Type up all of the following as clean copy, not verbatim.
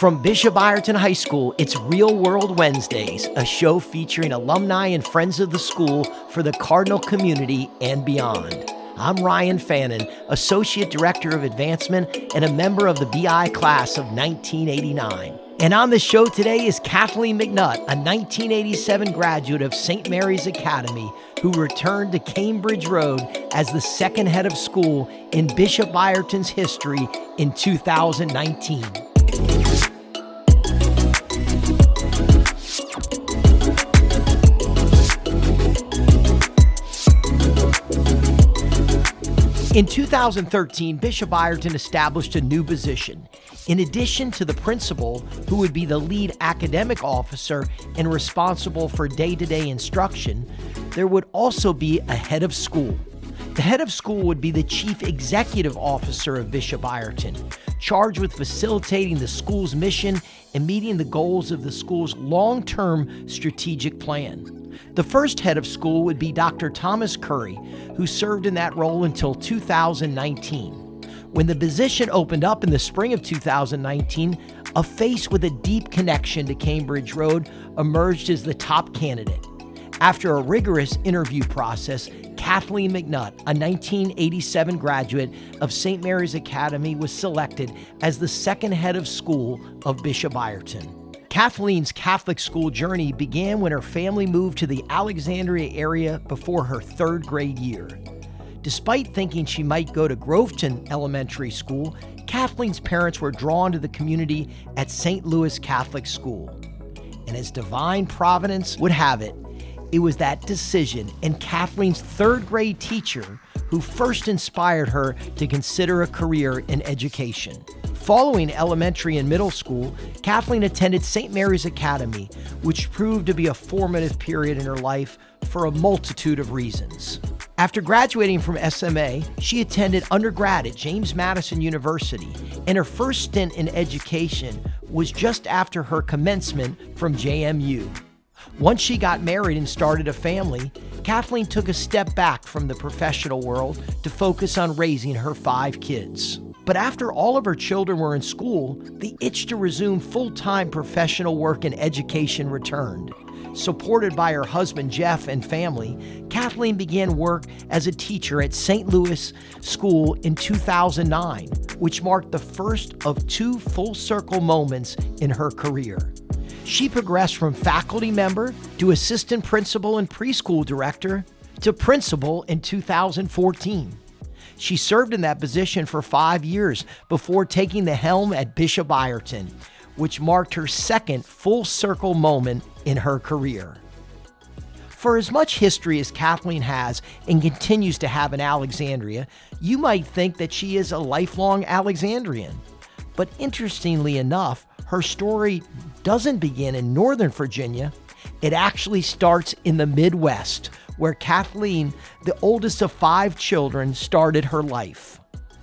From Bishop Ireton High School, it's Real World Wednesdays, a show featuring alumni and friends of the school for the Cardinal community and beyond. I'm Ryan Fannin, Associate Director of Advancement and a member of the BI class of 1989. And on the show today is Kathleen McNutt, a 1987 graduate of St. Mary's Academy, who returned to Cambridge Road as the second head of school in Bishop Ireton's history in 2019. In 2013, Bishop Ireton established a new position. In addition to the principal, who would be the lead academic officer and responsible for day-to-day instruction, there would also be a head of school. The head of school would be the chief executive officer of Bishop Ireton, charged with facilitating the school's mission and meeting the goals of the school's long-term strategic plan. The first head of school would be Dr. Thomas Curry, who served in that role until 2019. When the position opened up in the spring of 2019, a face with a deep connection to Cambridge Road emerged as the top candidate. After a rigorous interview process, Kathleen McNutt, a 1987 graduate of St. Mary's Academy, was selected as the second head of school of Bishop Ireton. Kathleen's Catholic school journey began when her family moved to the Alexandria area before her third grade year. Despite thinking she might go to Groveton Elementary School, Kathleen's parents were drawn to the community at St. Louis Catholic School. And as divine providence would have it, it was that decision and Kathleen's third grade teacher who first inspired her to consider a career in education. Following elementary and middle school, Kathleen attended St. Mary's Academy, which proved to be a formative period in her life for a multitude of reasons. After graduating from SMA, she attended undergrad at James Madison University, and her first stint in education was just after her commencement from JMU. Once she got married and started a family, Kathleen took a step back from the professional world to focus on raising her 5 kids. But after all of her children were in school, the itch to resume full-time professional work in education returned. Supported by her husband Jeff and family, Kathleen began work as a teacher at St. Louis School in 2009, which marked the first of 2 full-circle moments in her career. She progressed from faculty member to assistant principal and preschool director to principal in 2014. She served in that position for 5 years before taking the helm at Bishop Ireton, which marked her second full-circle moment in her career. For as much history as Kathleen has and continues to have in Alexandria, you might think that she is a lifelong Alexandrian. But interestingly enough, her story doesn't begin in Northern Virginia. It actually starts in the Midwest, where Kathleen, the oldest of 5 children, started her life.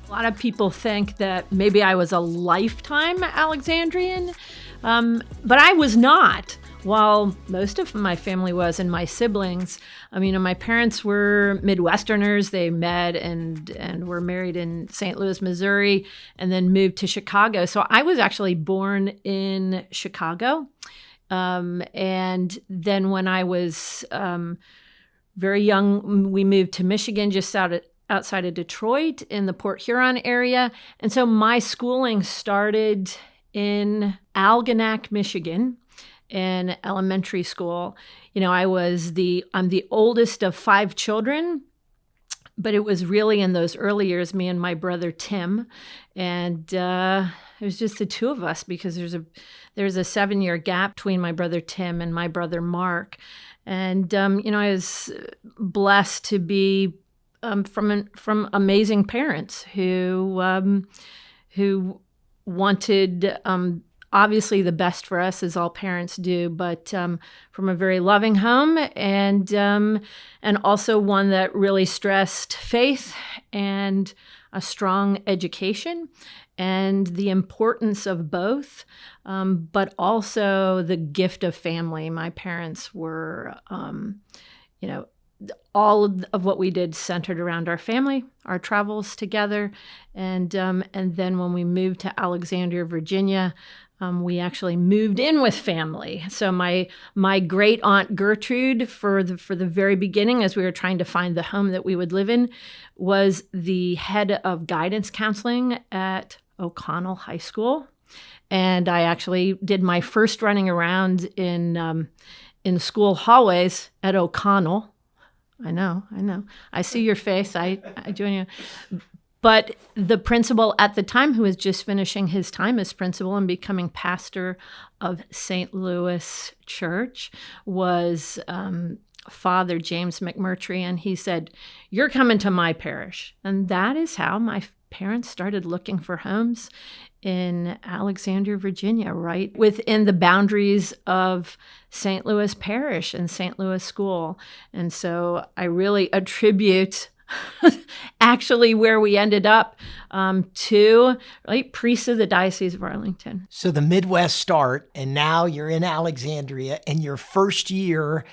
A lot of people think that maybe I was a lifetime Alexandrian, but I was not. While most of my family was, and my siblings, my parents were Midwesterners. They met and were married in St. Louis, Missouri, and then moved to Chicago. So I was actually born in Chicago. And then when I was very young, we moved to Michigan, just outside of Detroit in the Port Huron area. And so my schooling started in Algonac, Michigan, in elementary school. I'm the oldest of 5 children, but it was really in those early years, me and my brother Tim, and it was just the 2 of us because there's a 7-year gap between my brother Tim and my brother Mark. And I was blessed to be from amazing parents who wanted obviously the best for us, as all parents do, but from a very loving home and also one that really stressed faith and a strong education and the importance of both, but also the gift of family. My parents were, all of what we did centered around our family, our travels together, and then when we moved to Alexandria, Virginia, we actually moved in with family. So my great aunt Gertrude, for the very beginning, as we were trying to find the home that we would live in, was the head of guidance counseling at O'Connell High School, and I actually did my first running around in school hallways at O'Connell. I know. I see your face. I join you. But the principal at the time, who was just finishing his time as principal and becoming pastor of St. Louis Church, was Father James McMurtry. And he said, "You're coming to my parish." And that is how my parents started looking for homes in Alexandria, Virginia, right within the boundaries of St. Louis Parish and St. Louis School. And so I really attribute actually where we ended up to priests of the Diocese of Arlington. So the Midwest start, and now you're in Alexandria, and your first year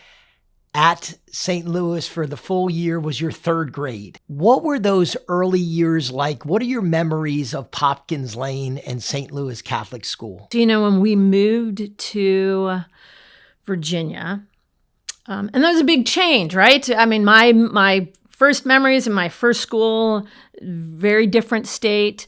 at St. Louis for the full year was your third grade. What were those early years like? What are your memories of Popkins Lane and St. Louis Catholic School? So, when we moved to Virginia, and that was a big change, right? I mean, my first memories in my first school, very different state.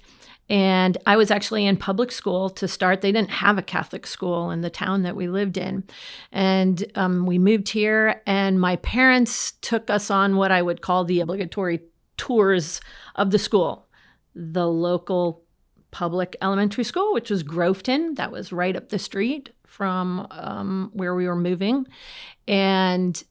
And I was actually in public school to start. They didn't have a Catholic school in the town that we lived in. And we moved here, and my parents took us on what I would call the obligatory tours of the school. The local public elementary school, which was Groveton, that was right up the street from where we were moving, and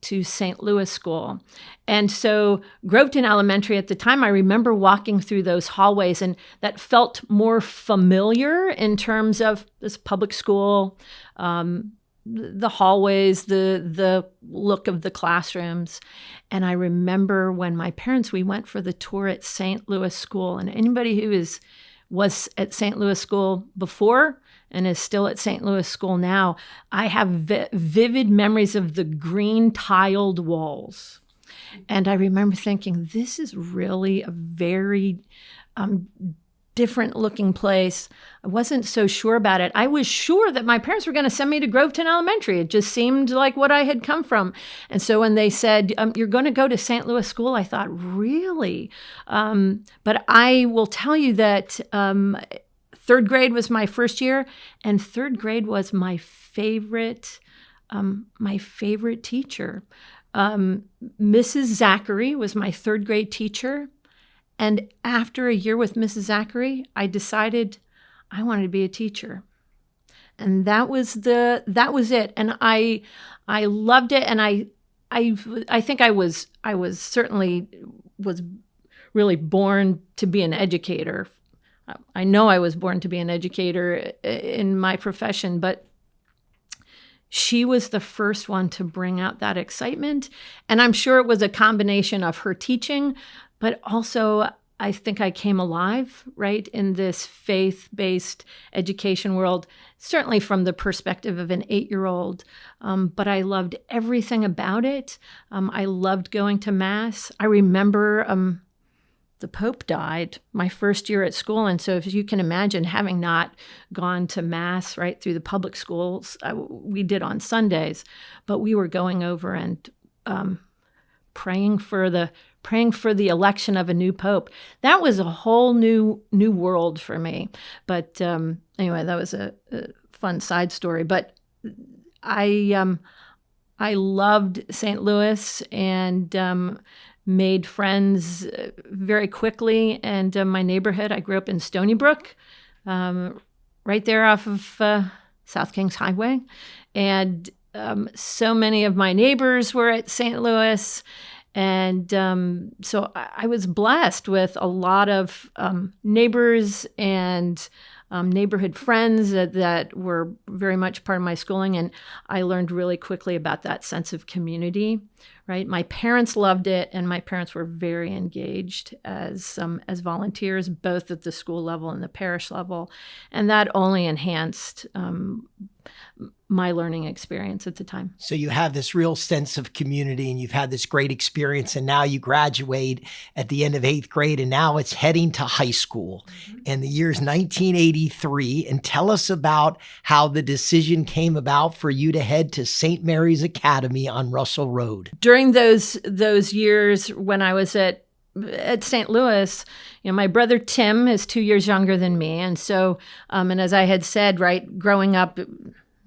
to St. Louis School. And so Groveton Elementary at the time, I remember walking through those hallways, and that felt more familiar in terms of this public school, the hallways, the look of the classrooms. And I remember when my parents, we went for the tour at St. Louis School, and anybody who was at St. Louis School before and is still at St. Louis School now, I have vivid memories of the green tiled walls. And I remember thinking, this is really a very different looking place. I wasn't so sure about it. I was sure that my parents were going to send me to Groveton Elementary. It just seemed like what I had come from. And so when they said, you're going to go to St. Louis School, I thought, really? But I will tell you that third grade was my first year, and third grade was my favorite teacher. Mrs. Zachary was my third grade teacher. And after a year with Mrs. Zachary, I decided I wanted to be a teacher. And that was it. And I loved it. And I think I was certainly really born to be an educator. I know I was born to be an educator in my profession, but she was the first one to bring out that excitement. And I'm sure it was a combination of her teaching, but also I think I came alive, right, in this faith-based education world, certainly from the perspective of an 8-year-old. But I loved everything about it. I loved going to Mass. I remember the Pope died my first year at school. And so if you can imagine, having not gone to Mass right through the public schools, we did on Sundays, but we were going over and praying for the election of a new Pope. That was a whole new world for me. But anyway, that was a fun side story. But I loved St. Louis and made friends very quickly. And my neighborhood, I grew up in Stony Brook, right there off of South Kings Highway. And so many of my neighbors were at St. Louis. And so I was blessed with a lot of neighbors and neighborhood friends that were very much part of my schooling. And I learned really quickly about that sense of community, right? My parents loved it, and my parents were very engaged as volunteers, both at the school level and the parish level. And that only enhanced my learning experience at the time. So you have this real sense of community and you've had this great experience, and now you graduate at the end of 8th grade, and now it's heading to high school. And the year's 1983. And tell us about how the decision came about for you to head to St. Mary's Academy on Russell Road. During those years when I was at St. Louis, my brother Tim is 2 years younger than me. And so, and as I had said, right, growing up,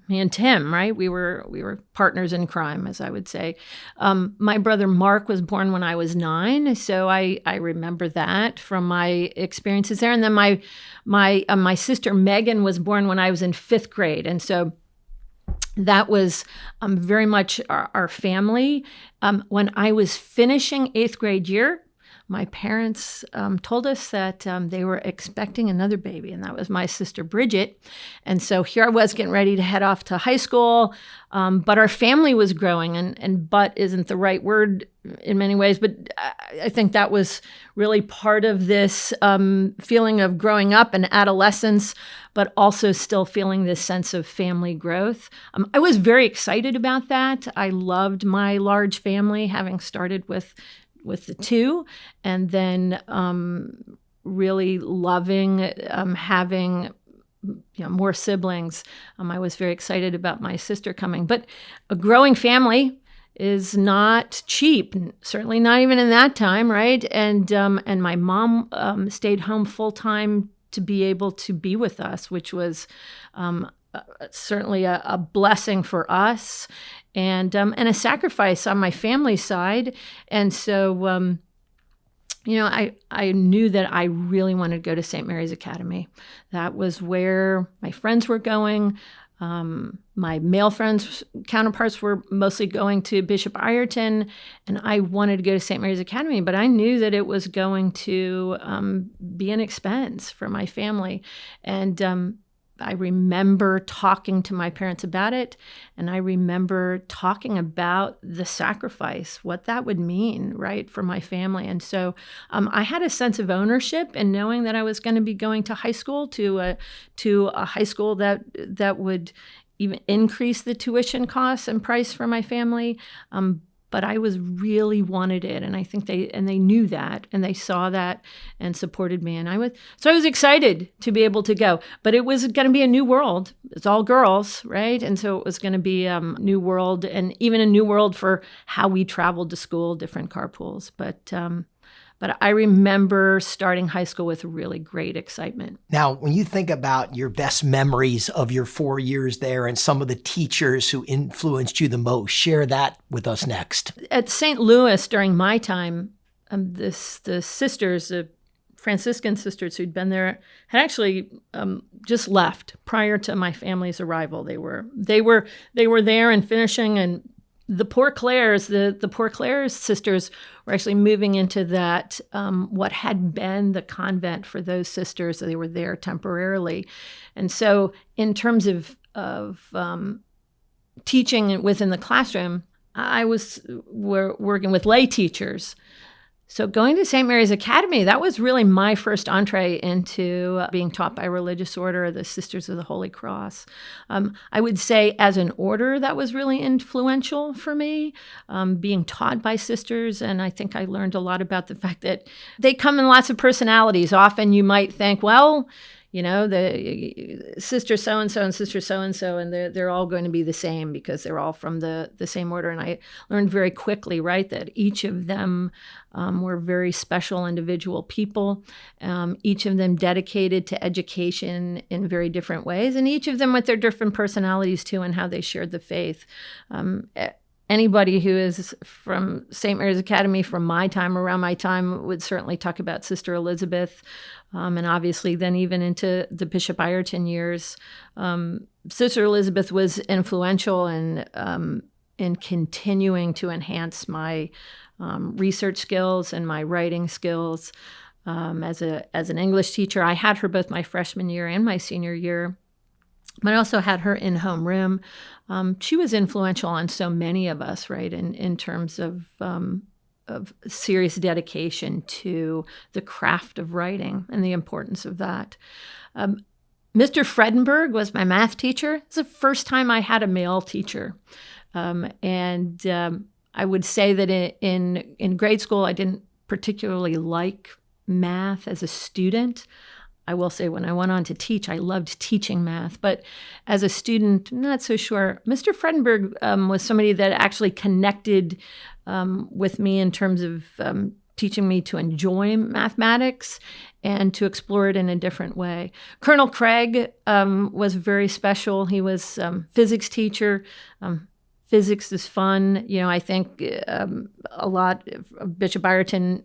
me and Tim, right, we were partners in crime, as I would say. My brother Mark was born when I was 9, so I remember that from my experiences there. And then my sister Megan was born when I was in 5th grade, and so that was very much our family. When I was finishing 8th grade year, my parents told us that they were expecting another baby, and that was my sister Bridget. And so here I was getting ready to head off to high school, but our family was growing, and but isn't the right word in many ways, but I think that was really part of this feeling of growing up and adolescence, but also still feeling this sense of family growth. I was very excited about that. I loved my large family, having started with the 2, and then really loving having more siblings. I was very excited about my sister coming. But a growing family is not cheap, certainly not even in that time, right? And my mom stayed home full time to be able to be with us, which was certainly a blessing for us, and a sacrifice on my family's side. And so, I knew that I really wanted to go to St. Mary's Academy. That was where my friends were going. My male friends, counterparts, were mostly going to Bishop Ireton, and I wanted to go to St. Mary's Academy, but I knew that it was going to be an expense for my family. And I remember talking to my parents about it, and I remember talking about the sacrifice, what that would mean, right, for my family. And so I had a sense of ownership in knowing that I was going to be going to high school, to a high school that would even increase the tuition costs and price for my family. But I really wanted it, and I think they knew that, and they saw that and supported me, and I was excited to be able to go. But it was going to be a new world. It's all girls, right? And so it was going to be a new world, and even a new world for how we traveled to school, different carpools. But I remember starting high school with really great excitement. Now, when you think about your best memories of your 4 years there and some of the teachers who influenced you the most, share that with us next. At St. Louis during my time, the sisters, the Franciscan sisters who'd been there, had actually just left prior to my family's arrival. They were there and finishing, and the Poor Clares, the Poor Clares sisters were actually moving into that, what had been the convent for those sisters. They were there temporarily. And so in terms of teaching within the classroom, I was working with lay teachers. So going to St. Mary's Academy, that was really my first entree into being taught by a religious order, the Sisters of the Holy Cross. I would say as an order, that was really influential for me, being taught by sisters. And I think I learned a lot about the fact that they come in lots of personalities. Often you might think, well, the sister so-and-so and sister so-and-so, and they're all going to be the same because they're all from the same order. And I learned very quickly, right, that each of them were very special individual people, each of them dedicated to education in very different ways, and each of them with their different personalities too, and how they shared the faith. Anybody who is from St. Mary's Academy from around my time, would certainly talk about Sister Elizabeth, and obviously then even into the Bishop Ireton years. Sister Elizabeth was influential in continuing to enhance my research skills and my writing skills. As an English teacher, I had her both my freshman year and my senior year. But I also had her in homeroom. She was influential on so many of us, right, in terms of serious dedication to the craft of writing and the importance of that. Mr. Fredenberg was my math teacher. It's the first time I had a male teacher. I would say that in grade school, I didn't particularly like math as a student. I will say when I went on to teach, I loved teaching math. But as a student, I'm not so sure. Mr. Fredenberg was somebody that actually connected with me in terms of teaching me to enjoy mathematics and to explore it in a different way. Colonel Craig was very special. He was physics teacher. Physics is fun. I think a lot of Bishop Ireton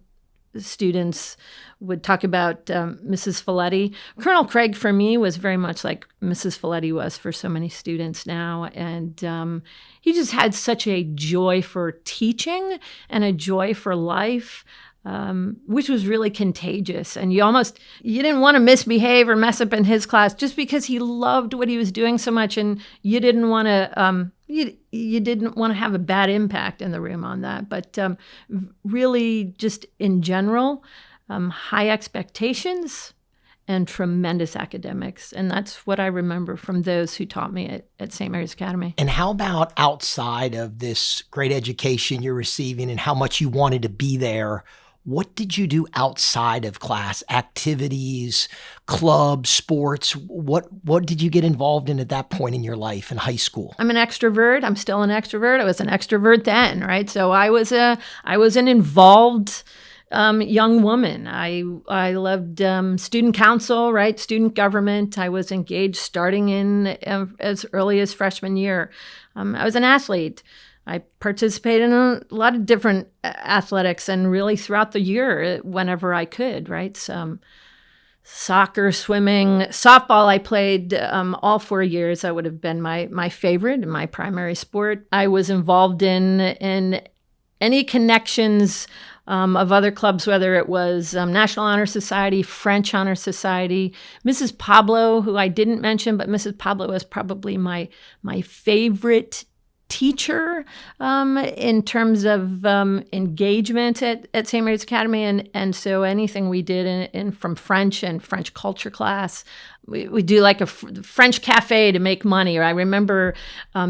students would talk about Mrs. Folletti. Colonel Craig, for me, was very much like Mrs. Folletti was for so many students now. And he just had such a joy for teaching and a joy for life, which was really contagious. And you didn't want to misbehave or mess up in his class just because he loved what he was doing so much. And you didn't want to... You didn't want to have a bad impact in the room on that. But really, just in general, high expectations and tremendous academics. And that's what I remember from those who taught me at St. Mary's Academy. And how about outside of this great education you're receiving and how much you wanted to be there? What did you do outside of class? Activities, clubs, sports? What did you get involved in at that point in your life in high school? I'm an extrovert. I'm still an extrovert. I was an extrovert then, right? So I was an involved young woman. I loved student council, right? Student government. I was engaged starting in as early as freshman year. I was an athlete. I participated in a lot of different athletics and really throughout the year whenever I could, right? Soccer, swimming, softball I played all 4 years. That would have been my favorite and my primary sport. I was involved in any connections of other clubs, whether it was National Honor Society, French Honor Society. Mrs. Pablo, who I didn't mention, but Mrs. Pablo was probably my favorite teacher in terms of engagement at St. Mary's Academy. And so anything we did in from French and French culture class, we do like a French cafe to make money. I remember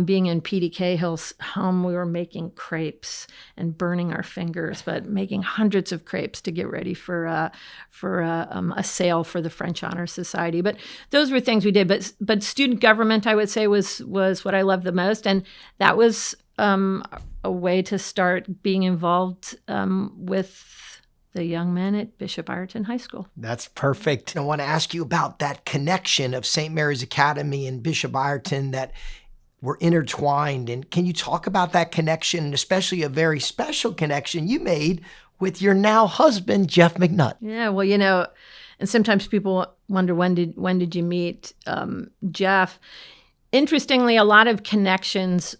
being in P.D. Cahill's home, we were making crepes and burning our fingers, but making hundreds of crepes to get ready for a sale for the French Honor Society. But those were things we did. But student government, I would say, was what I loved the most. And that was a way to start being involved with the young men at Bishop Ireton High School. That's perfect. I want to ask you about that connection of St. Mary's Academy and Bishop Ireton that were intertwined. And can you talk about that connection, and especially a very special connection you made with your now husband, Jeff McNutt? Yeah, well, and sometimes people wonder, when did you meet Jeff? Interestingly, a lot of connections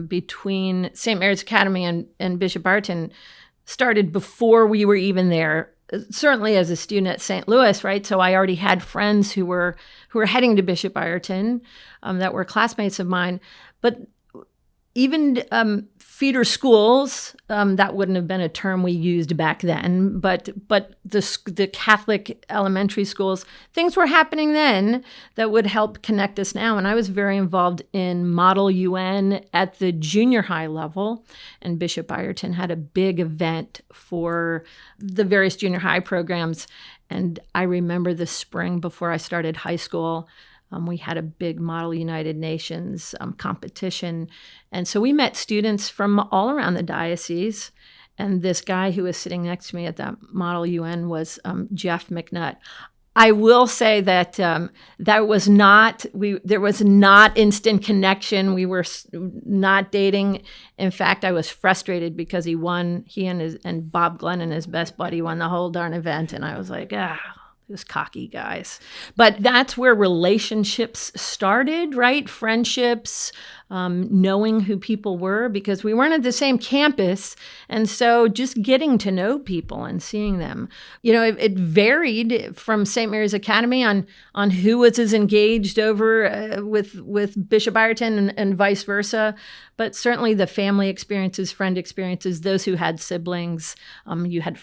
between St. Mary's Academy and Bishop Ireton started before we were even there. Certainly as a student at St. Louis, right? So I already had friends who were heading to Bishop Ireton that were classmates of mine. But even feeder schools, that wouldn't have been a term we used back then, but the Catholic elementary schools, things were happening then that would help connect us now. And I was very involved in Model UN at the junior high level, and Bishop Ireton had a big event for the various junior high programs. And I remember the spring before I started high school, we had a big Model United Nations competition. And so we met students from all around the diocese. And this guy who was sitting next to me at that Model UN was Jeff McNutt. I will say that there was not instant connection. We were not dating. In fact, I was frustrated because he and Bob Glennon, his best buddy, won the whole darn event. And I was like, those cocky guys. But that's where relationships started, right? Friendships, knowing who people were, because we weren't at the same campus. And so just getting to know people and seeing them. It varied from St. Mary's Academy on who was as engaged over with Bishop Ireton and vice versa. But certainly the family experiences, friend experiences, those who had siblings, you had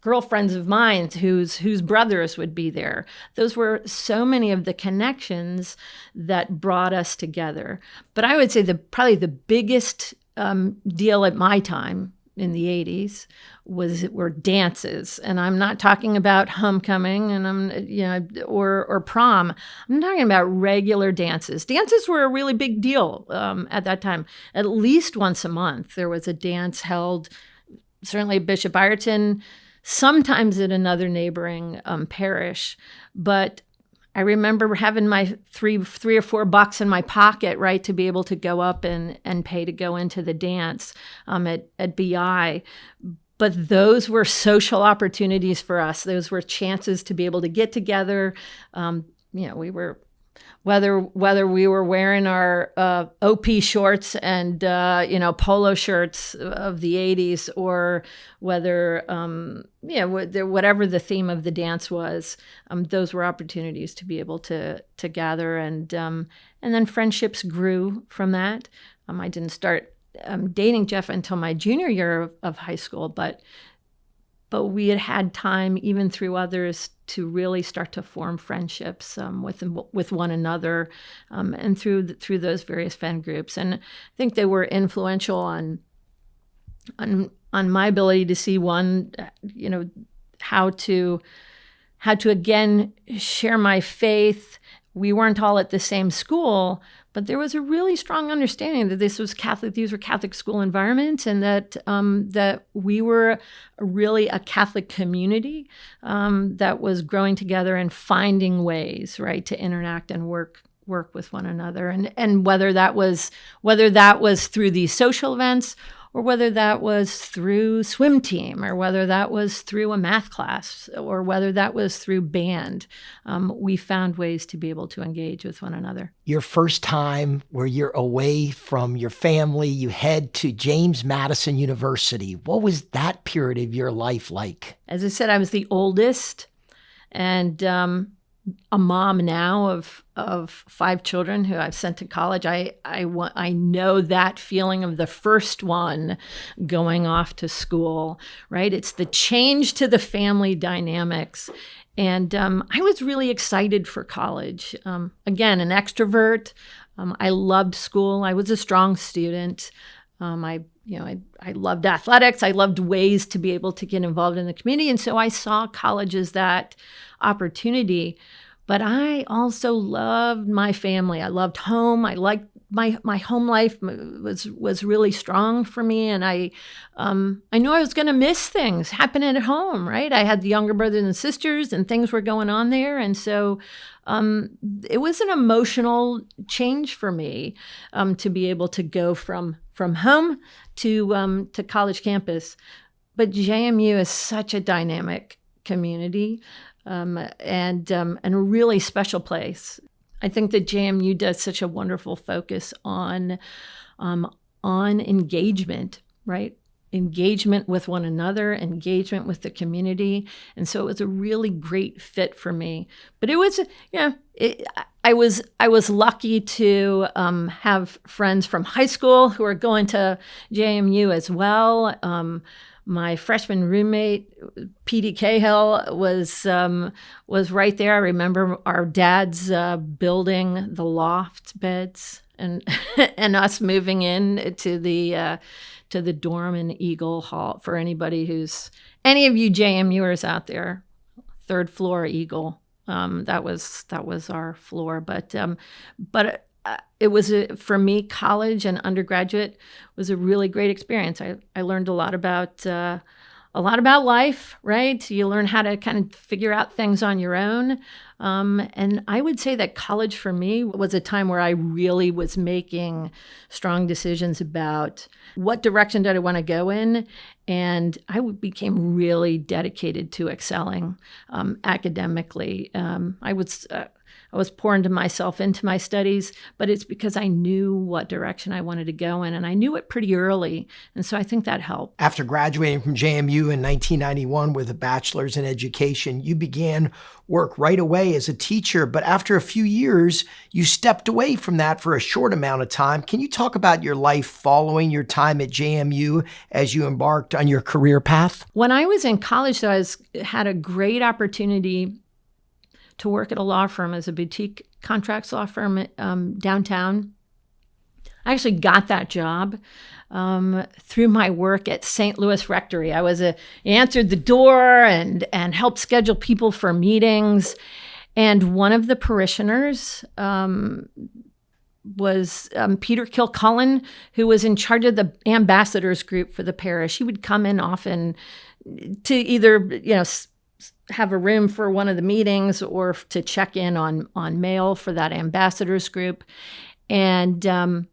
girlfriends of mine whose brothers would be there. Those were so many of the connections that brought us together. But I would say probably the biggest deal at my time in the 80s were dances. And I'm not talking about homecoming or prom. I'm talking about regular dances. Dances were a really big deal at that time. At least once a month, there was a dance held, certainly at Bishop Ireton, sometimes at another neighboring parish. But I remember having my three or $4 in my pocket, right, to be able to go up and pay to go into the dance at BI. But those were social opportunities for us. Those were chances to be able to get together. We were, whether we were wearing our OP shorts and polo shirts of the 80s, or whether whatever the theme of the dance was, those were opportunities to be able to gather, and then friendships grew from that. I didn't start dating Jeff until my junior year of high school, but we had time, even through others, to really start to form friendships with one another, and through those various fan groups. And I think they were influential on my ability to see how to again share my faith. We weren't all at the same school, but there was a really strong understanding that these were Catholic school environments, and that we were really a Catholic community that was growing together and finding ways, right, to interact and work with one another. And whether that was through these social events, or whether that was through swim team, or whether that was through a math class, or whether that was through band, we found ways to be able to engage with one another. Your first time where you're away from your family, you head to James Madison University. What was that period of your life like? As I said, I was the oldest, and a mom now of 5 children who I've sent to college. I know that feeling of the first one going off to school, right? It's the change to the family dynamics. And I was really excited for college. Again, an extrovert. I loved school. I was a strong student. I loved athletics. I loved ways to be able to get involved in the community. And so I saw college as that opportunity. But I also loved my family. I loved home. I liked my home life was really strong for me. And I knew I was going to miss things happening at home, right? I had the younger brothers and sisters, and things were going on there. And so it was an emotional change for me to be able to go from home to college campus. But JMU is such a dynamic community, and a really special place. I think that JMU does such a wonderful focus on engagement, right? Engagement with one another, engagement with the community. And so it was a really great fit for me. But it was, I was lucky to have friends from high school who are going to JMU as well. My freshman roommate, P.D. Cahill, was right there. I remember our dads building the loft beds and and us moving in to the dorm in Eagle Hall. For any of you JMUers out there, 3rd floor Eagle. That was our floor, but it was for me, college and undergraduate was a really great experience. I learned a lot about life, right? You learn how to kind of figure out things on your own. And I would say that college for me was a time where I really was making strong decisions about what direction did I want to go in. And I became really dedicated to excelling academically. I was pouring myself into my studies, but it's because I knew what direction I wanted to go in, and I knew it pretty early, and so I think that helped. After graduating from JMU in 1991 with a bachelor's in education, you began work right away day as a teacher, but after a few years, you stepped away from that for a short amount of time. Can you talk about your life following your time at JMU as you embarked on your career path? When I was in college, though, had a great opportunity to work at a law firm as a boutique contracts law firm downtown. I actually got that job through my work at St. Louis Rectory. I answered the door and helped schedule people for meetings. And one of the parishioners was Peter Kilcullen, who was in charge of the ambassadors group for the parish. He would come in often to either, have a room for one of the meetings or to check in on mail for that ambassadors group. And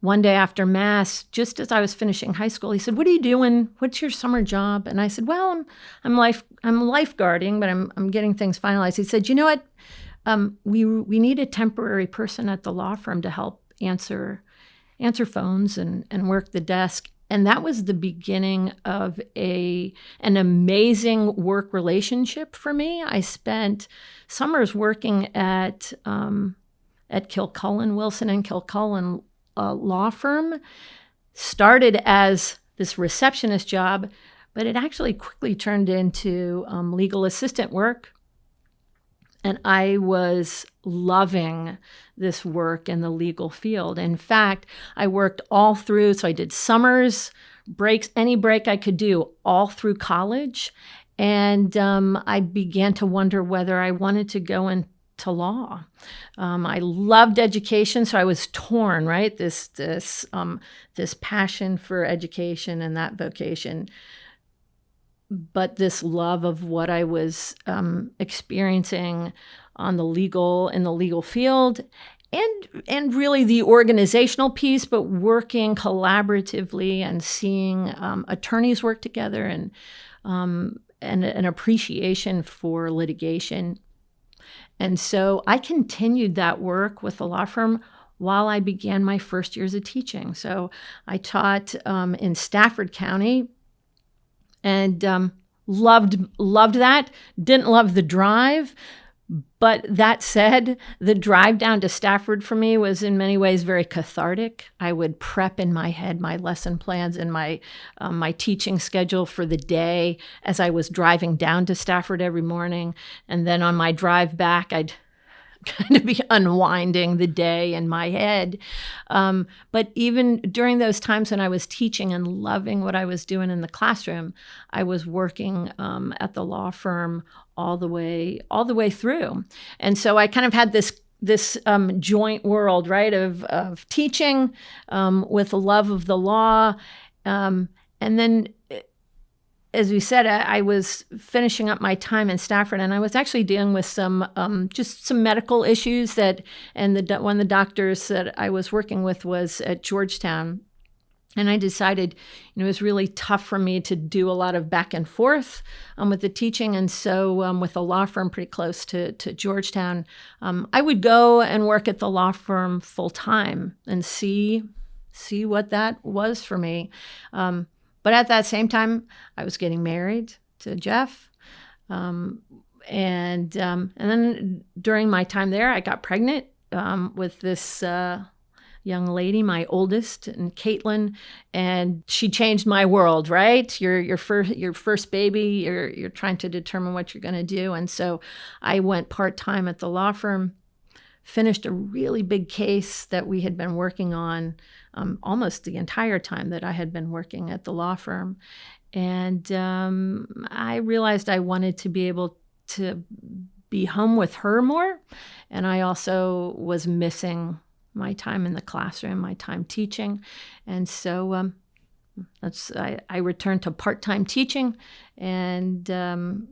one day after Mass, just as I was finishing high school, he said, "What are you doing? What's your summer job?" And I said, "Well, I'm lifeguarding, but I'm getting things finalized." He said, "You know what? We need a temporary person at the law firm to help answer phones and work the desk." And that was the beginning of an amazing work relationship for me. I spent summers working at Kilcullen, Wilson and Kilcullen law firm. Started as this receptionist job, but it actually quickly turned into legal assistant work. And I was loving this work in the legal field. In fact, I worked all through, so I did summers, breaks, any break I could do all through college. And I began to wonder whether I wanted to go into law. I loved education, so I was torn, right? This passion for education and that vocation, but this love of what I was experiencing in the legal field, and really the organizational piece, but working collaboratively and seeing attorneys work together and an appreciation for litigation. And so I continued that work with the law firm while I began my first years of teaching. So I taught in Stafford County and loved that. Didn't love the drive, but that said, the drive down to Stafford for me was in many ways very cathartic. I would prep in my head my lesson plans and my teaching schedule for the day as I was driving down to Stafford every morning. And then on my drive back, I'd kind of be unwinding the day in my head. But even during those times when I was teaching and loving what I was doing in the classroom, I was working at the law firm all the way through. And so I kind of had this joint world, right, of teaching with a love of the law. And then, as we said, I was finishing up my time in Stafford, and I was actually dealing with some medical issues one of the doctors that I was working with was at Georgetown. And I decided, it was really tough for me to do a lot of back and forth with the teaching. And so with a law firm pretty close to Georgetown, I would go and work at the law firm full time and see what that was for me. But at that same time, I was getting married to Jeff. And then during my time there, I got pregnant with this young lady, my oldest, and Caitlin, and she changed my world, right? Your first baby, you're trying to determine what you're going to do. And so I went part-time at the law firm, finished a really big case that we had been working on almost the entire time that I had been working at the law firm. And I realized I wanted to be able to be home with her more. And I also was missing my time in the classroom, my time teaching. And so I returned to part-time teaching and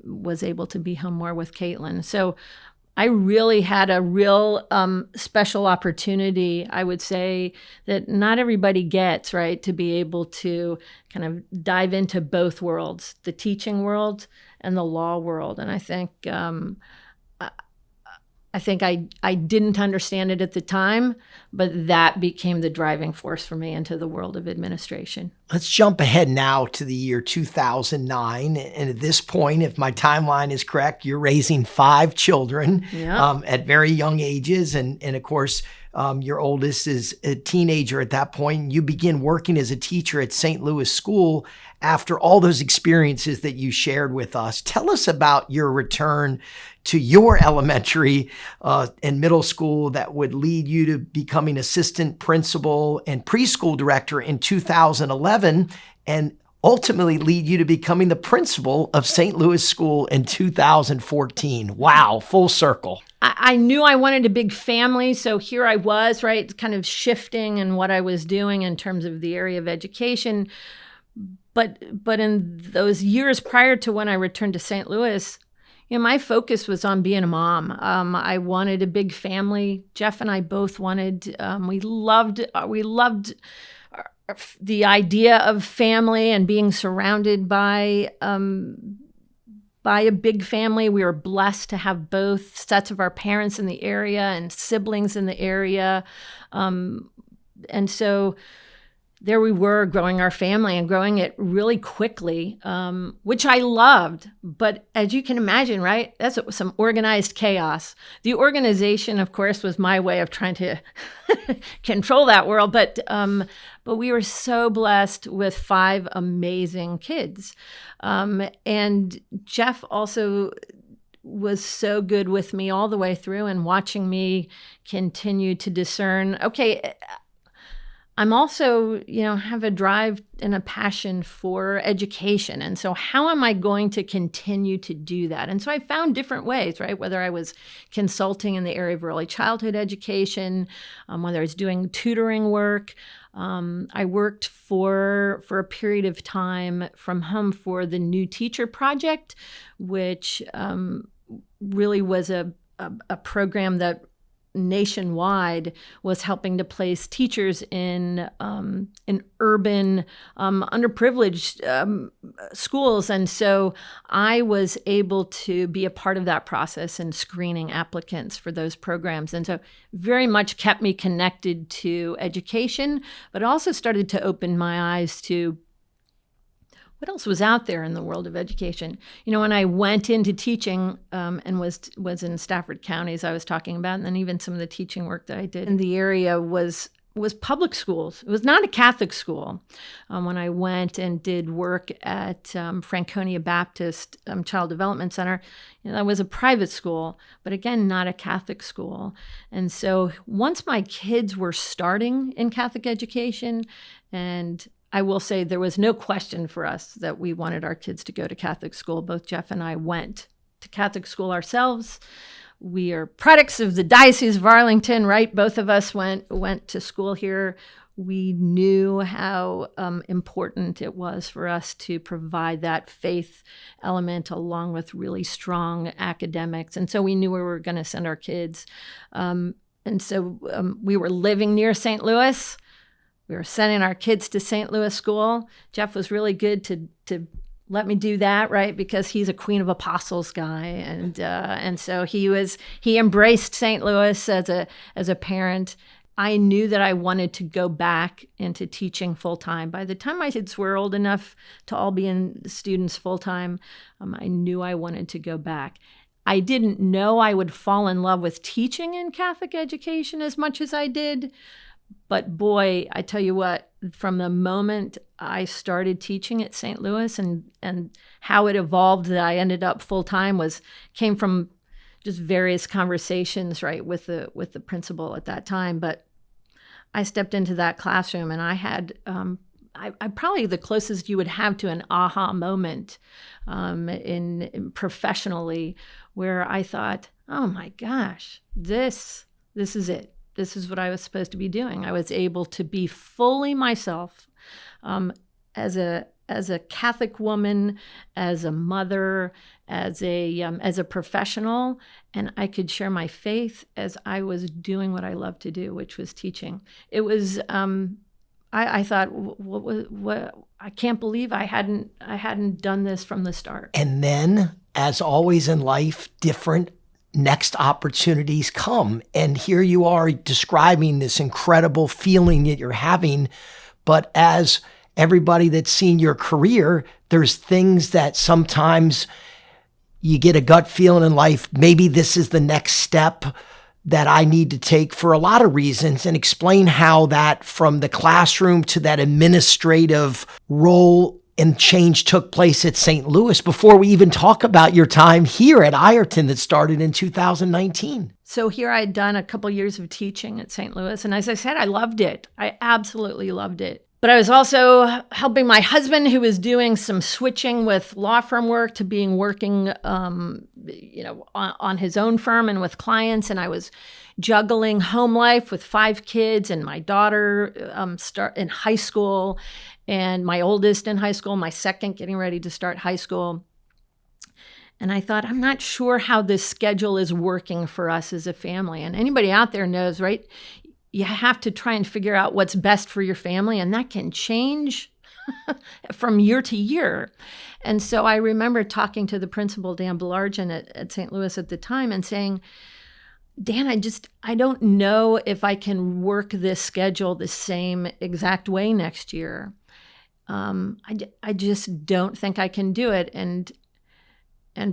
was able to be home more with Caitlin. So I really had a real special opportunity, I would say, that not everybody gets, right, to be able to kind of dive into both worlds, the teaching world and the law world. And I think I think I didn't understand it at the time, but that became the driving force for me into the world of administration. Let's jump ahead now to the year 2009. And at this point, if my timeline is correct, you're raising 5 children at very young ages. And of course, your oldest is a teenager at that point. You begin working as a teacher at St. Louis School after all those experiences that you shared with us. Tell us about your return to your elementary and middle school that would lead you to becoming assistant principal and preschool director in 2011, and ultimately lead you to becoming the principal of St. Louis School in 2014. Wow, full circle. I knew I wanted a big family, so here I was, right, kind of shifting in what I was doing in terms of the area of education. But in those years prior to when I returned to St. Louis, my focus was on being a mom. I wanted a big family. Jeff and I both wanted. We loved the idea of family and being surrounded by a big family. We were blessed to have both sets of our parents in the area and siblings in the area, and so there we were growing our family and growing it really quickly, which I loved. But as you can imagine, right, that's some organized chaos. The organization, of course, was my way of trying to control that world. But we were so blessed with 5 amazing kids. And Jeff also was so good with me all the way through and watching me continue to discern, okay, I'm also, have a drive and a passion for education. And so how am I going to continue to do that? And so I found different ways, right? Whether I was consulting in the area of early childhood education, whether I was doing tutoring work. I worked for a period of time from home for the New Teacher Project, which really was a program that nationwide was helping to place teachers in urban, underprivileged schools. And so I was able to be a part of that process and screening applicants for those programs. And so very much kept me connected to education, but also started to open my eyes to what else was out there in the world of education. When I went into teaching and was in Stafford County, as I was talking about, and then even some of the teaching work that I did in the area was public schools. It was not a Catholic school. When I went and did work at Franconia Baptist Child Development Center, that was a private school, but again, not a Catholic school. And so once my kids were starting in Catholic education, and I will say there was no question for us that we wanted our kids to go to Catholic school. Both Jeff and I went to Catholic school ourselves. We are products of the Diocese of Arlington, right? Both of us went to school here. We knew how important it was for us to provide that faith element along with really strong academics. And so we knew where we were going to send our kids. And so we were living near St. Louis. We were sending our kids to St. Louis school. Jeff was really good to let me do that, right? Because he's a Queen of Apostles guy, and so he embraced St. Louis as a parent. I knew that I wanted to go back into teaching full time. By the time my kids were old enough to all be in students full time, I knew I wanted to go back. I didn't know I would fall in love with teaching in Catholic education as much as I did. But boy, I tell you what, from the moment I started teaching at St. Louis and how it evolved that I ended up full-time came from just various conversations, right, with the principal at that time. But I stepped into that classroom and I had I probably the closest you would have to an aha moment in professionally, where I thought, oh my gosh, this is it. This is what I was supposed to be doing. I was able to be fully myself as a Catholic woman, as a mother, as a professional, and I could share my faith as I was doing what I love to do, which was teaching. It was I thought, what I can't believe I hadn't done this from the start. And then, as always in life, different next opportunities come. And here you are describing this incredible feeling that you're having. But as everybody that's seen your career, there's things that sometimes you get a gut feeling in life. Maybe this is the next step that I need to take for a lot of reasons, and explain how that from the classroom to that administrative role and change took place at St. Louis before we even talk about your time here at Ireton that started in 2019. So here I'd done a couple years of teaching at St. Louis. And as I said, I loved it. I absolutely loved it. But I was also helping my husband, who was doing some switching with law firm work to working on his own firm and with clients. And I was juggling home life with 5 kids and my daughter start in high school, and my oldest in high school, my second getting ready to start high school. And I thought, I'm not sure how this schedule is working for us as a family. And anybody out there knows, right? You have to try and figure out what's best for your family, and that can change from year to year. And so I remember talking to the principal, Dan Belargin at St. Louis at the time, and saying, Dan, I don't know if I can work this schedule the same exact way next year. I just don't think I can do it. And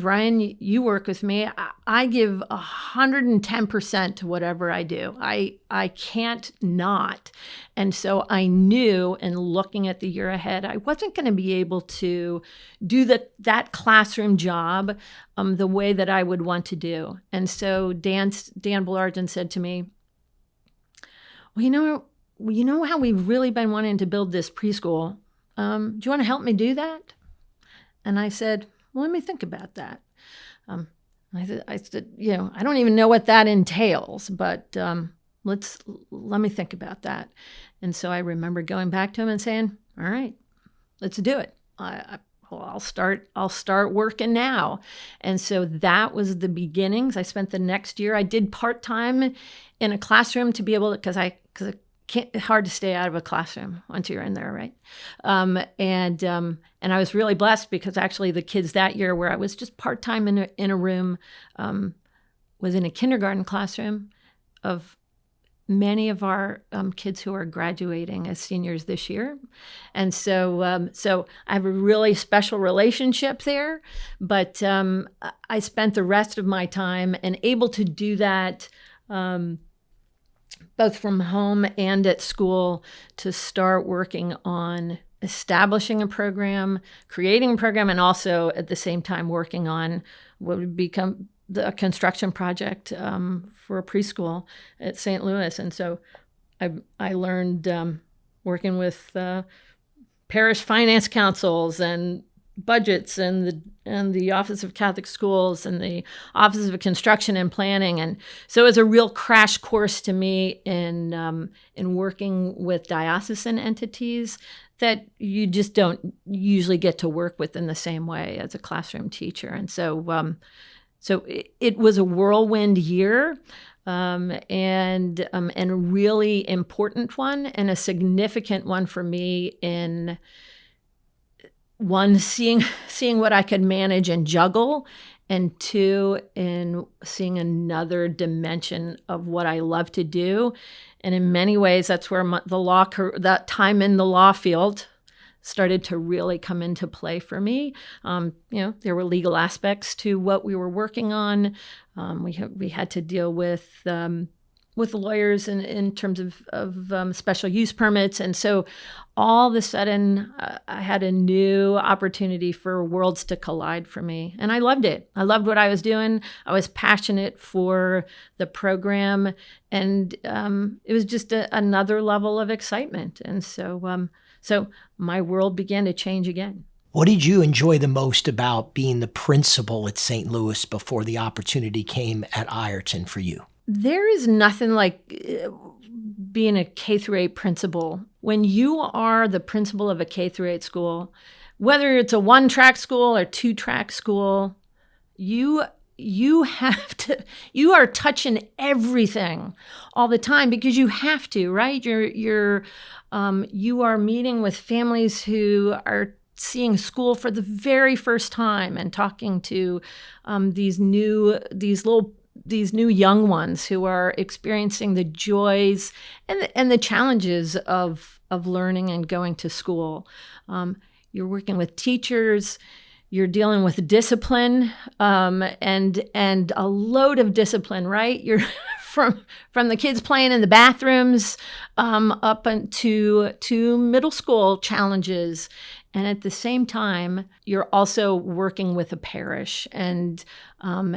Ryan, you work with me. I give 110% to whatever I do. I can't not. And so I knew, in looking at the year ahead, I wasn't going to be able to do that classroom job the way that I would want to do. And so Dan Belargin said to me, well, you know how we've really been wanting to build this preschool. Do you want to help me do that? And I said, well, let me think about that. I said, I don't even know what that entails, but let me think about that. And so I remember going back to him and saying, all right, let's do it. I'll start working now. And so that was the beginnings. I spent the next year, I did part-time in a classroom to be able to, because it's hard to stay out of a classroom once you're in there, right? And I was really blessed because actually the kids that year, where I was just part-time in a room, was in a kindergarten classroom of many of our kids who are graduating as seniors this year. And so I have a really special relationship there, but I spent the rest of my time and able to do that both from home and at school, to start working on establishing a program, creating a program, and also at the same time working on what would become the construction project for a preschool at St. Louis. And so I learned working with parish finance councils and budgets and the Office of Catholic Schools and the Office of Construction and Planning. And so it was a real crash course to me in working with diocesan entities that you just don't usually get to work with in the same way as a classroom teacher. And so it was a whirlwind year, and a really important one, and a significant one for me in one, seeing what I could manage and juggle, and 2, in seeing another dimension of what I love to do. And in many ways, that's where that time in the law field started to really come into play for me. There were legal aspects to what we were working on. We had to deal with lawyers in terms of special use permits. And so all of a sudden, I had a new opportunity for worlds to collide for me. And I loved it. I loved what I was doing. I was passionate for the program. And it was just another level of excitement. And so my world began to change again. What did you enjoy the most about being the principal at St. Louis before the opportunity came at Ireton for you? There is nothing like being a K-8 principal. When you are the principal of a K-8 school, whether it's a 1-track school or 2-track school, you are touching everything all the time because you have to, right? You are meeting with families who are seeing school for the very first time and talking to these little these new young ones who are experiencing the joys and the challenges of learning and going to school. You're working with teachers. You're dealing with discipline, and a load of discipline, right? You're from the kids playing in the bathrooms up to middle school challenges. And at the same time, you're also working with a parish, and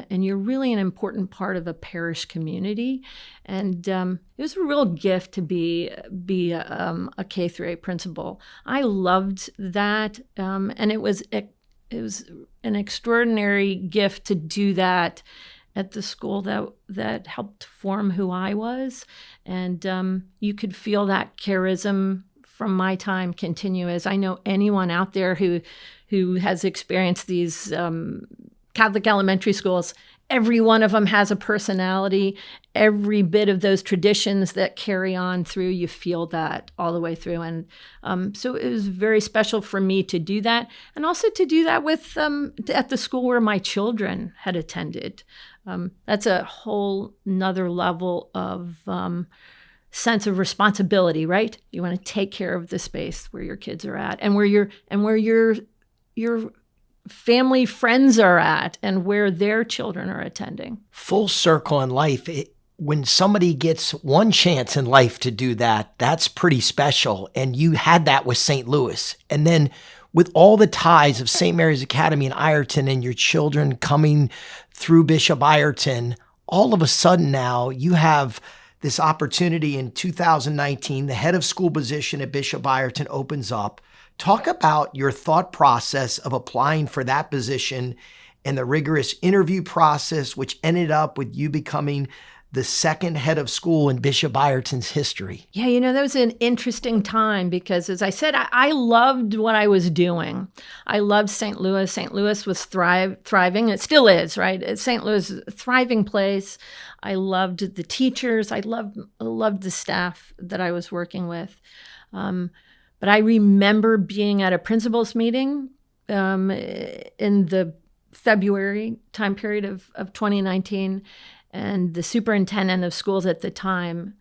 you're really an important part of a parish community. And it was a real gift to be a K through 8 principal. I loved that, and it was an extraordinary gift to do that at the school that helped form who I was, and you could feel that charism from my time continue, as I know anyone out there who has experienced these Catholic elementary schools. Every one of them has a personality. Every bit of those traditions that carry on through, you feel that all the way through. And so it was very special for me to do that, and also to do that with at the school where my children had attended. That's a whole nother level of sense of responsibility, right? You want to take care of the space where your kids are at, and where your family friends are at, and where their children are attending. Full circle in life. When somebody gets one chance in life to do that, that's pretty special. And you had that with St. Louis. And then with all the ties of St. Mary's Academy in Ireton and your children coming through Bishop Ireton, all of a sudden now you have this opportunity in 2019, the head of school position at Bishop Ireton opens up. Talk about your thought process of applying for that position and the rigorous interview process, which ended up with you becoming the second head of school in Bishop Ireton's history. Yeah, that was an interesting time because, as I said, I loved what I was doing. I loved St. Louis. St. Louis was thriving. It still is, right? St. Louis is a thriving place. I loved the teachers. I loved the staff that I was working with. But I remember being at a principal's meeting in the February time period of 2019, and the superintendent of schools at the time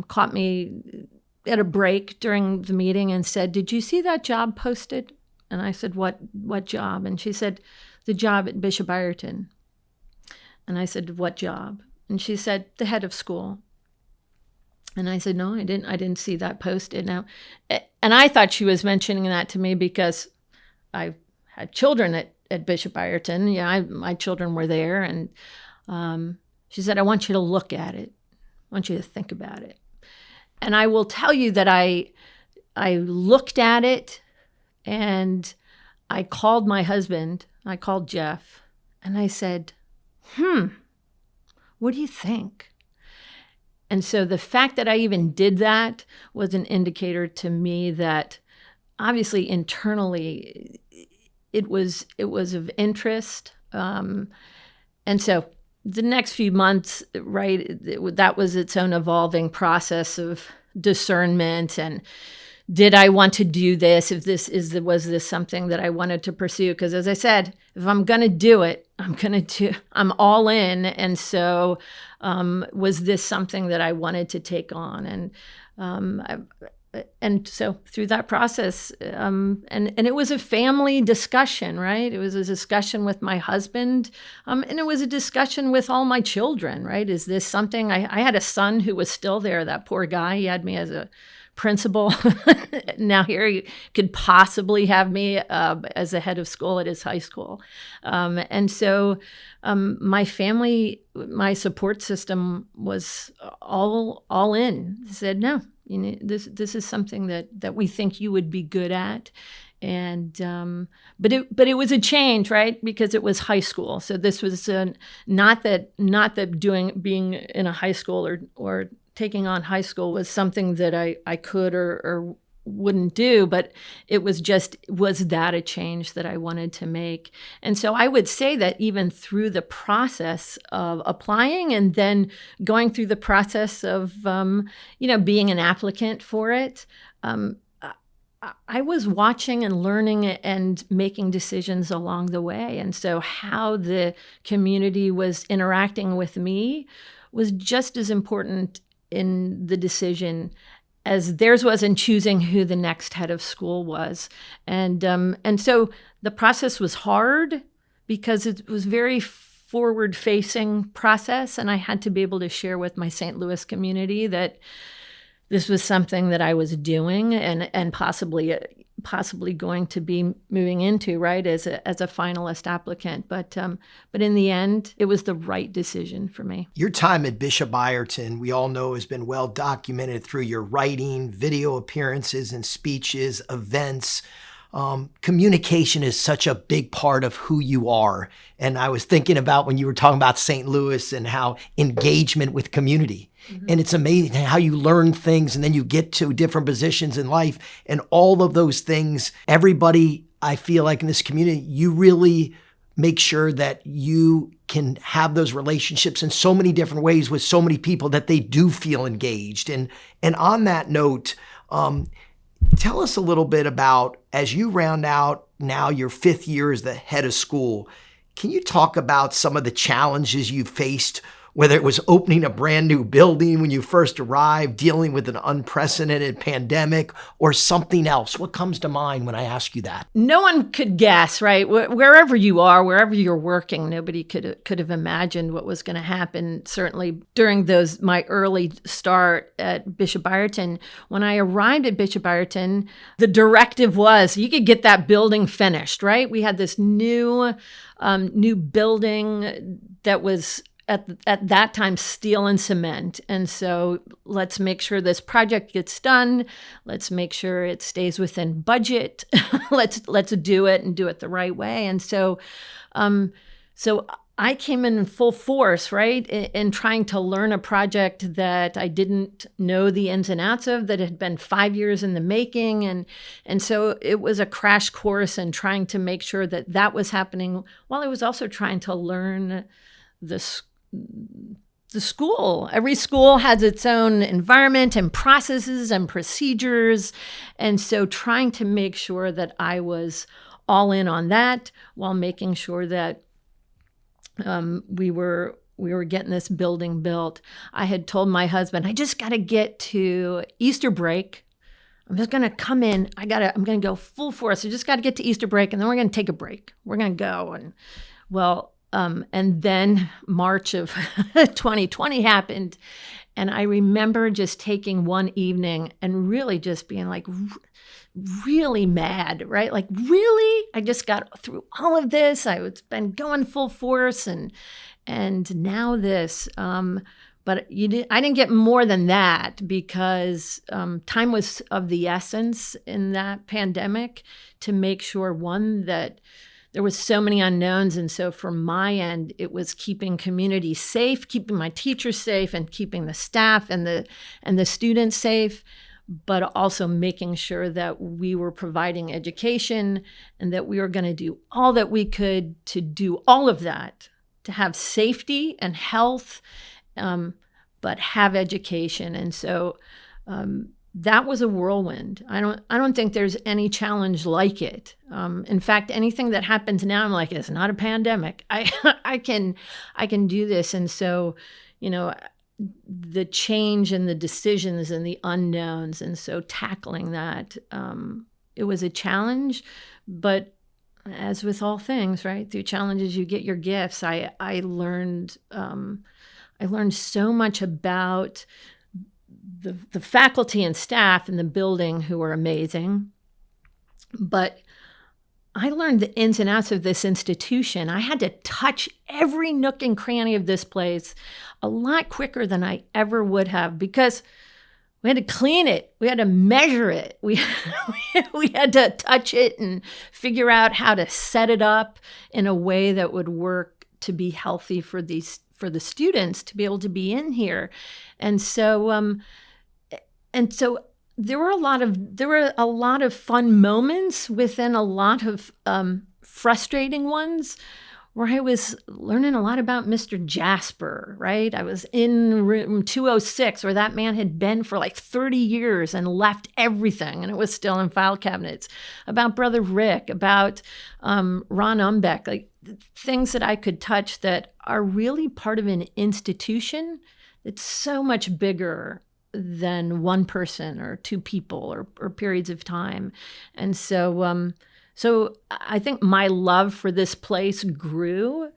caught me at a break during the meeting and said, "Did you see that job posted?" And I said, "What job?" And she said, "The job at Bishop Ireton." And I said, "What job?" And she said, "The head of school." And I said, "No, I didn't see that posted." Now, and I thought she was mentioning that to me because I had children at Bishop Ireton. Yeah, my children were there, and she said, "I want you to look at it. I want you to think about it." And I will tell you that I looked at it, and I called my husband. I called Jeff, and I said, "What do you think?" And so the fact that I even did that was an indicator to me that obviously internally it was of interest. And so the next few months, right, that was its own evolving process of discernment. And did I want to do this? Was this something that I wanted to pursue? Because as I said, if I'm going to do it, I'm all in. And so was this something that I wanted to take on? And so through that process, and it was a family discussion, right? It was a discussion with my husband, and it was a discussion with all my children, right? Is this something? I had a son who was still there, that poor guy. He had me as a principal. Now here you could possibly have me as the head of school at his high school. And so my family, my support system was all in. They said, "No, this is something that we think you would be good at." And but it was a change, right? Because it was high school. So this was not that being in a high school or taking on high school was something that I could or wouldn't do, but was that a change that I wanted to make? And so I would say that even through the process of applying and then going through the process of, being an applicant for it, I was watching and learning and making decisions along the way. And so how the community was interacting with me was just as important in the decision as theirs was in choosing who the next head of school was. And so the process was hard because it was very forward-facing process, and I had to be able to share with my St. Louis community that this was something that I was doing and possibly going to be moving into, right, as a finalist applicant. But in the end, it was the right decision for me. Your time at Bishop Ireton, we all know, has been well documented through your writing, video appearances and speeches, events. Communication is such a big part of who you are. And I was thinking about when you were talking about St. Louis and how engagement with community. Mm-hmm. And it's amazing how you learn things and then you get to different positions in life and all of those things. Everybody, I feel like in this community, you really make sure that you can have those relationships in so many different ways with so many people that they do feel engaged. And on that note, tell us a little bit about, as you round out now your 5th year as the head of school, can you talk about some of the challenges you faced, whether it was opening a brand new building when you first arrived, dealing with an unprecedented pandemic, or something else? What comes to mind when I ask you that? No one could guess, right? Wherever you are, wherever you're working, nobody could have imagined what was going to happen. Certainly during my early start at Bishop Ireton. When I arrived at Bishop Ireton, the directive was you could get that building finished, right? We had this new building that was at that time steel and cement. And so let's make sure this project gets done. Let's make sure it stays within budget. let's do it and do it the right way. And so I came in full force, right, in trying to learn a project that I didn't know the ins and outs of, that had been 5 years in the making. And so it was a crash course in trying to make sure that was happening, while I was also trying to learn the school. Every school has its own environment and processes and procedures. And so trying to make sure that I was all in on that while making sure that we were getting this building built. I had told my husband, I just got to get to Easter break. I'm just going to come in. I'm going to go full force. I just got to get to Easter break, and then we're going to take a break. We're going to go. And then March of 2020 happened. And I remember just taking one evening and really just being like really mad, right? Like, really? I just got through all of this. I've been going full force and now this. But I didn't get more than that because time was of the essence in that pandemic to make sure, one, that there was so many unknowns. And so from my end, it was keeping community safe, keeping my teachers safe, and keeping the staff and the students safe, but also making sure that we were providing education and that we were going to do all that we could to do all of that, to have safety and health, but have education. And so that was a whirlwind. I don't think there's any challenge like it. In fact, anything that happens now, I'm like, it's not a pandemic. I can do this. And so, the change and the decisions and the unknowns, and so tackling that, it was a challenge. But as with all things, right, through challenges you get your gifts. I learned so much about the faculty and staff in the building, who are amazing. But I learned the ins and outs of this institution. I had to touch every nook and cranny of this place a lot quicker than I ever would have, because we had to clean it. We had to measure it. We had to touch it and figure out how to set it up in a way that would work to be healthy for the students to be able to be in here. And so there were a lot of fun moments within a lot of frustrating ones, where I was learning a lot about Mr. Jasper, right? I was in room 206 where that man had been for like 30 years and left everything, and it was still in file cabinets. About Brother Rick, about Ron Umbeck, like things that I could touch that are really part of an institution that's so much bigger than one person or two people or periods of time. And so I think my love for this place grew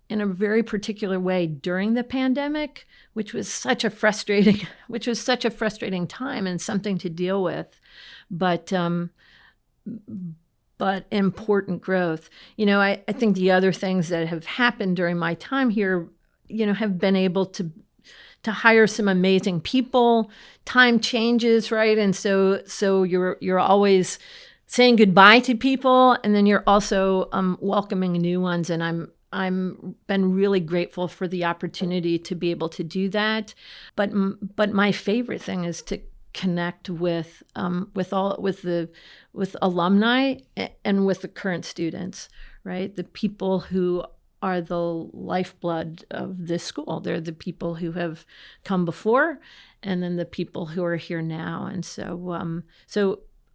in a very particular way during the pandemic, which was such a frustrating time and something to deal with, but important growth. I think the other things that have happened during my time here, have been able to hire some amazing people. Time changes, right? And so you're always saying goodbye to people, and then you're also welcoming new ones. And I'm been really grateful for the opportunity to be able to do that. But my favorite thing is to connect with alumni and with the current students, right? The people who are the lifeblood of this school. They're the people who have come before, and then the people who are here now. And so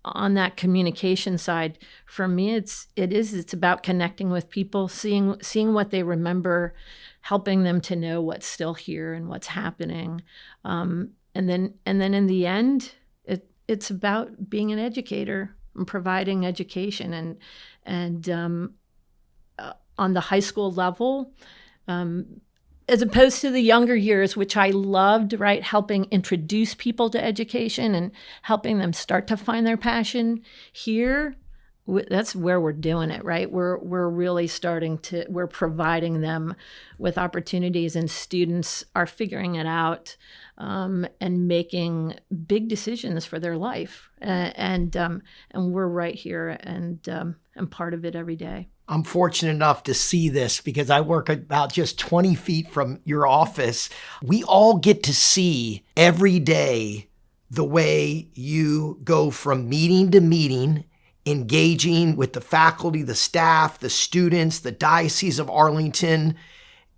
on that communication side, for me, it's about connecting with people, seeing what they remember, helping them to know what's still here and what's happening, and then in the end, it's about being an educator and providing education and on the high school level, as opposed to the younger years, which I loved, right? Helping introduce people to education and helping them start to find their passion. Here, that's where we're doing it, right? We're really we're providing them with opportunities, and students are figuring it out and making big decisions for their life. And we're right here and part of it every day. I'm fortunate enough to see this because I work about just 20 feet from your office. We all get to see every day the way you go from meeting to meeting, engaging with the faculty, the staff, the students, the Diocese of Arlington,